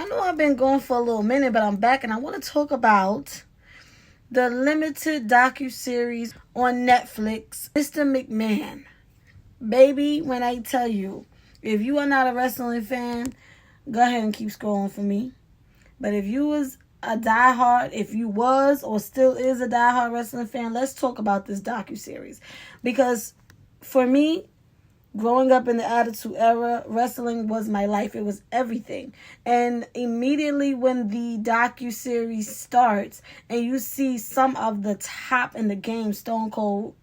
I know I've been going for a little minute, but I'm back and I want to talk about the limited docuseries on Netflix, Mr. McMahon. Baby, when I tell you, if you are not a wrestling fan, go ahead and keep scrolling for me. But if you was if you was or still is a diehard wrestling fan, let's talk about this docuseries. Because for me, growing up in the Attitude Era, wrestling was my life. It was everything. And immediately when the docuseries starts and you see some of the top in the game, Stone Cold,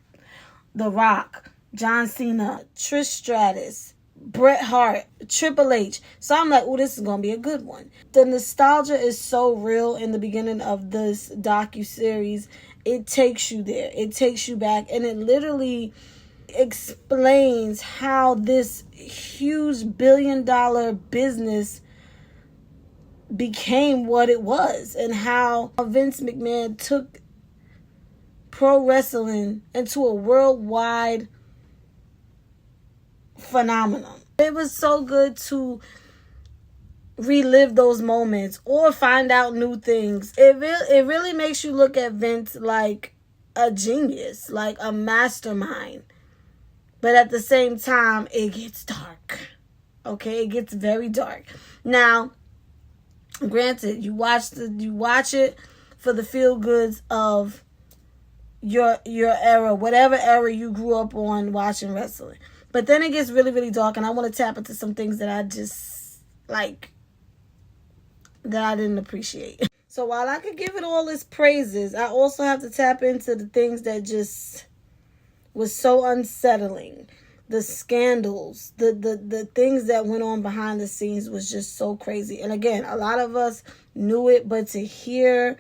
The Rock, John Cena, Trish Stratus, Bret Hart, Triple H. So I'm like, oh, this is going to be a good one. The nostalgia is so real in the beginning of this docuseries. It takes you there. It takes you back. And it literally explains how this huge billion-dollar business became what it was and how Vince McMahon took pro wrestling into a worldwide phenomenon. It was so good to relive those moments or find out new things. It really makes you look at Vince like a genius, like a mastermind. But at the same time, it gets dark. Okay, it gets very dark. Now, granted, you watch it for the feel goods of your era, whatever era you grew up on watching wrestling. But then it gets really, really dark, and I want to tap into some things that I just like that I didn't appreciate. So while I could give it all its praises, I also have to tap into the things that just was so unsettling. The scandals, the things that went on behind the scenes was just so crazy. And again, a lot of us knew it, but to hear,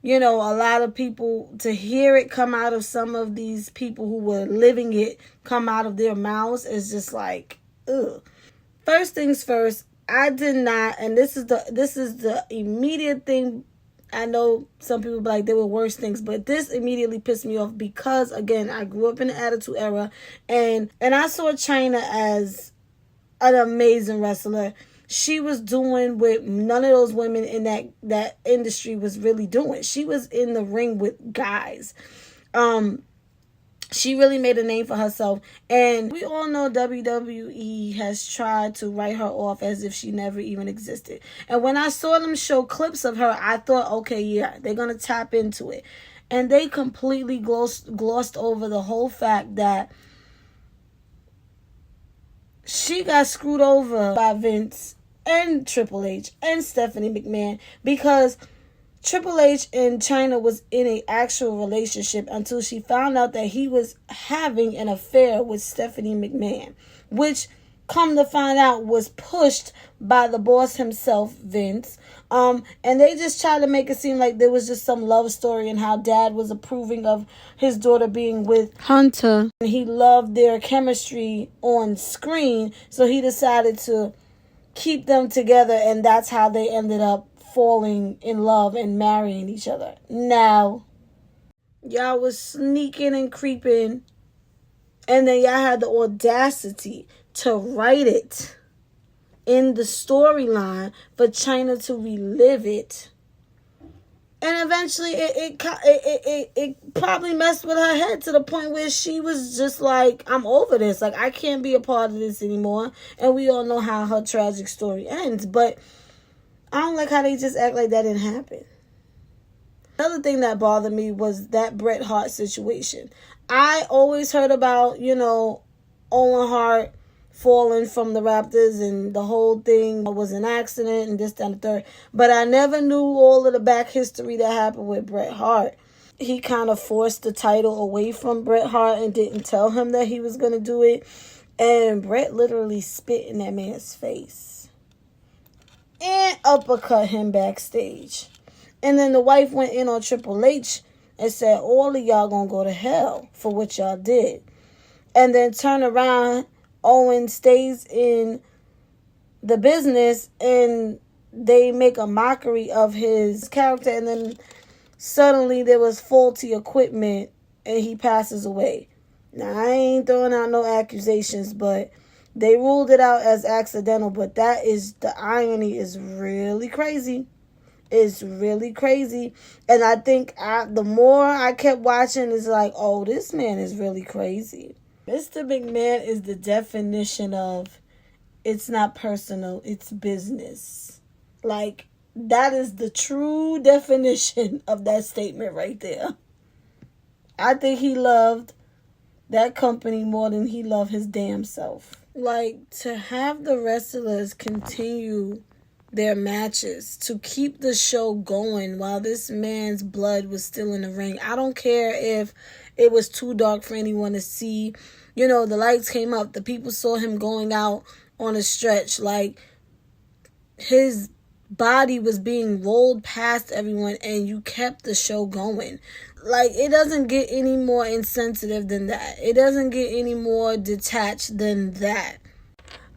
a lot of people, to hear it come out of some of these people who were living it, come out of their mouths is just like, ugh. First things first, I did not, and this is the immediate thing. I know some people be like, there were worse things, but this immediately pissed me off because, again, I grew up in the Attitude Era, and I saw Chyna as an amazing wrestler. She was doing what none of those women in that industry was really doing. She was in the ring with guys. She really made a name for herself. And we all know WWE has tried to write her off as if she never even existed. And when I saw them show clips of her, I thought, okay, yeah, they're going to tap into it. And they completely glossed over the whole fact that she got screwed over by Vince and Triple H and Stephanie McMahon because Triple H and Chyna was in an actual relationship until she found out that he was having an affair with Stephanie McMahon, which, come to find out, was pushed by the boss himself, Vince. And they just tried to make it seem like there was just some love story and how dad was approving of his daughter being with Hunter. And he loved their chemistry on screen, so he decided to keep them together, and that's how they ended up falling in love and marrying each other. Now, y'all was sneaking and creeping, and then y'all had the audacity to write it in the storyline for Chyna to relive it. And eventually it probably messed with her head to the point where she was just like, I'm over this. Like, I can't be a part of this anymore. And we all know how her tragic story ends. But I don't like how they just act like that didn't happen. Another thing that bothered me was that Bret Hart situation. I always heard about, Owen Hart falling from the Raptors and the whole thing was an accident and this, that, and the third. But I never knew all of the back history that happened with Bret Hart. He kind of forced the title away from Bret Hart and didn't tell him that he was going to do it. And Bret literally spit in that man's face and uppercut him backstage. And then the wife went in on Triple H and said, all of y'all gonna go to hell for what y'all did. And then turn around, Owen stays in the business and they make a mockery of his character, and then suddenly there was faulty equipment and he passes away. Now, I ain't throwing out no accusations, but They ruled it out as accidental, but the irony is really crazy. It's really crazy. And I think the more I kept watching, it's like, oh, this man is really crazy. Mr. McMahon is the definition of it's not personal, it's business. Like, that is the true definition of that statement right there. I think he loved that company more than he loved his damn self. Like, to have the wrestlers continue their matches, to keep the show going while this man's blood was still in the ring. I don't care if it was too dark for anyone to see. You know, the lights came up. The people saw him going out on a stretch. Like, his body was being rolled past everyone and you kept the show going. Like, it doesn't get any more insensitive than that. It doesn't get any more detached than that.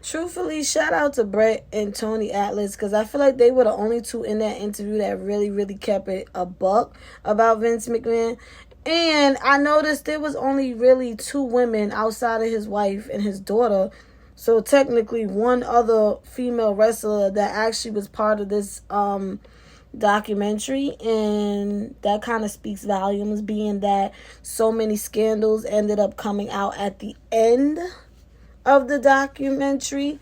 Truthfully, shout out to Brett and Tony Atlas, because I feel like they were the only two in that interview that really, really kept it a buck about Vince McMahon. And I noticed there was only really 2 women outside of his wife and his daughter. So technically one other female wrestler that actually was part of this documentary, and that kind of speaks volumes, being that so many scandals ended up coming out at the end of the documentary.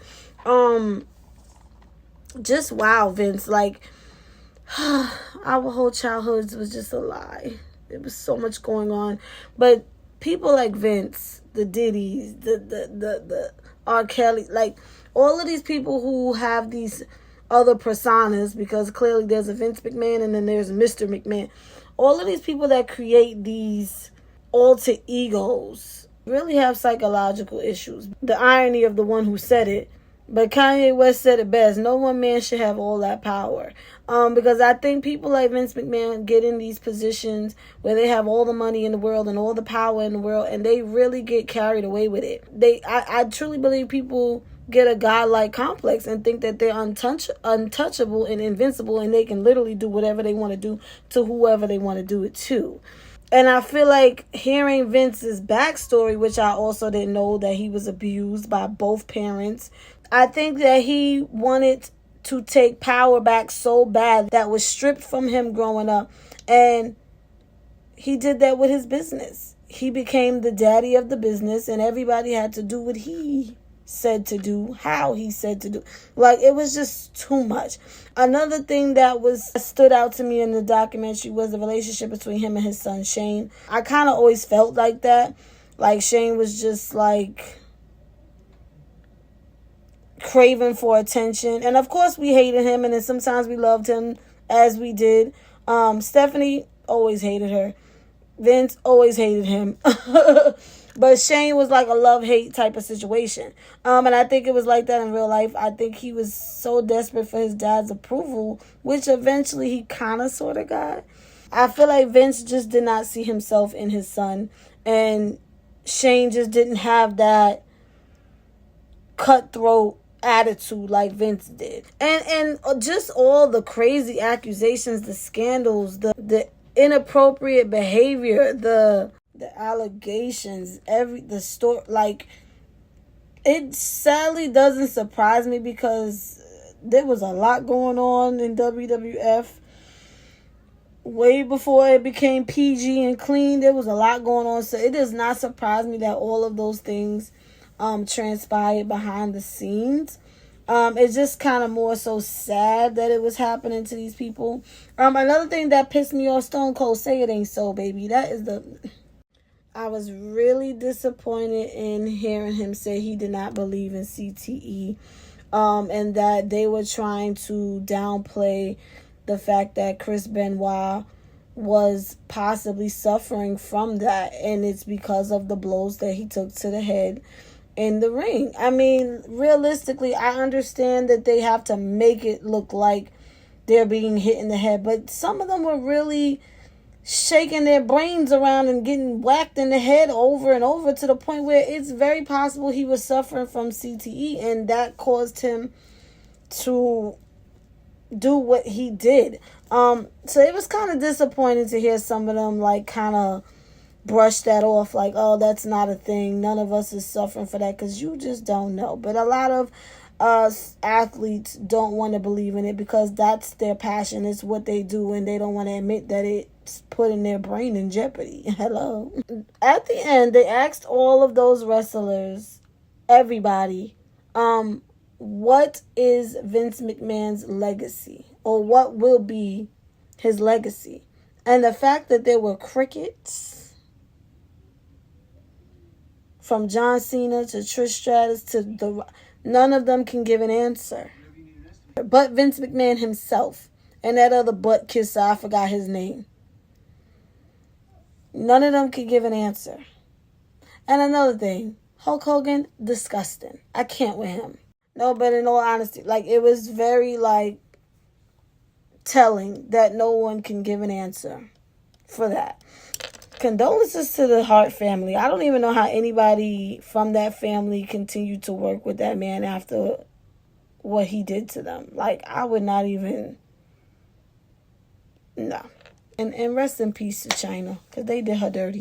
Just wow, Vince. Like, our whole childhoods was just a lie. There was so much going on. But people like Vince, the Diddy's, the R. Kelly, like, all of these people who have these other personas, because clearly there's a Vince McMahon and then there's Mr. McMahon. All of these people that create these alter egos really have psychological issues. The irony of the one who said it, but Kanye West said it best: no one man should have all that power. Because I think people like Vince McMahon get in these positions where they have all the money in the world and all the power in the world, and they really get carried away with it. I truly believe people get a godlike complex and think that they're untouchable and invincible, and they can literally do whatever they want to do to whoever they want to do it to. And I feel like hearing Vince's backstory, which I also didn't know, that he was abused by both parents, I think that he wanted to take power back so bad that was stripped from him growing up. And he did that with his business. He became the daddy of the business, and everybody had to do what he said to do, how he said to do. Like, it was just too much. Another thing that stood out to me in the documentary was the relationship between him and his son Shane. I kind of always felt like that. Like, Shane was just like craving for attention. And of course we hated him, and then sometimes we loved him, as we did. Stephanie always hated her. Vince always hated him. But Shane was like a love-hate type of situation. And I think it was like that in real life. I think he was so desperate for his dad's approval, which eventually he kind of sort of got. I feel like Vince just did not see himself in his son. And Shane just didn't have that cutthroat attitude like Vince did. And just all the crazy accusations, the scandals, the inappropriate behavior, the allegations, the story, like, it sadly doesn't surprise me, because there was a lot going on in WWF way before it became PG and clean. There was a lot going on, so it does not surprise me that all of those things transpired behind the scenes. It's just kind of more so sad that it was happening to these people. Another thing that pissed me off: Stone Cold, say it ain't so, baby. I was really disappointed in hearing him say he did not believe in CTE, and that they were trying to downplay the fact that Chris Benoit was possibly suffering from that, and it's because of the blows that he took to the head in the ring. I mean, realistically, I understand that they have to make it look like they're being hit in the head, but some of them were really shaking their brains around and getting whacked in the head over and over, to the point where it's very possible he was suffering from CTE, and that caused him to do what he did. So it was kind of disappointing to hear some of them like kind of brush that off like, oh, that's not a thing. None of us is suffering for that, because you just don't know. But a lot of athletes don't want to believe in it because that's their passion. It's what they do, and they don't want to admit that it's putting their brain in jeopardy. Hello. At the end, they asked all of those wrestlers, everybody, what is Vince McMahon's legacy, or what will be his legacy? And the fact that there were crickets, from John Cena to Trish Stratus to none of them can give an answer. But Vince McMahon himself and that other butt kisser, I forgot his name. None of them can give an answer. And another thing, Hulk Hogan, disgusting. I can't with him. No, but in all honesty, like, it was very, like, telling that no one can give an answer for that. Condolences to the Hart family. I don't even know how anybody from that family continued to work with that man after what he did to them. Like, I would not even... No. And rest in peace to China, because they did her dirty.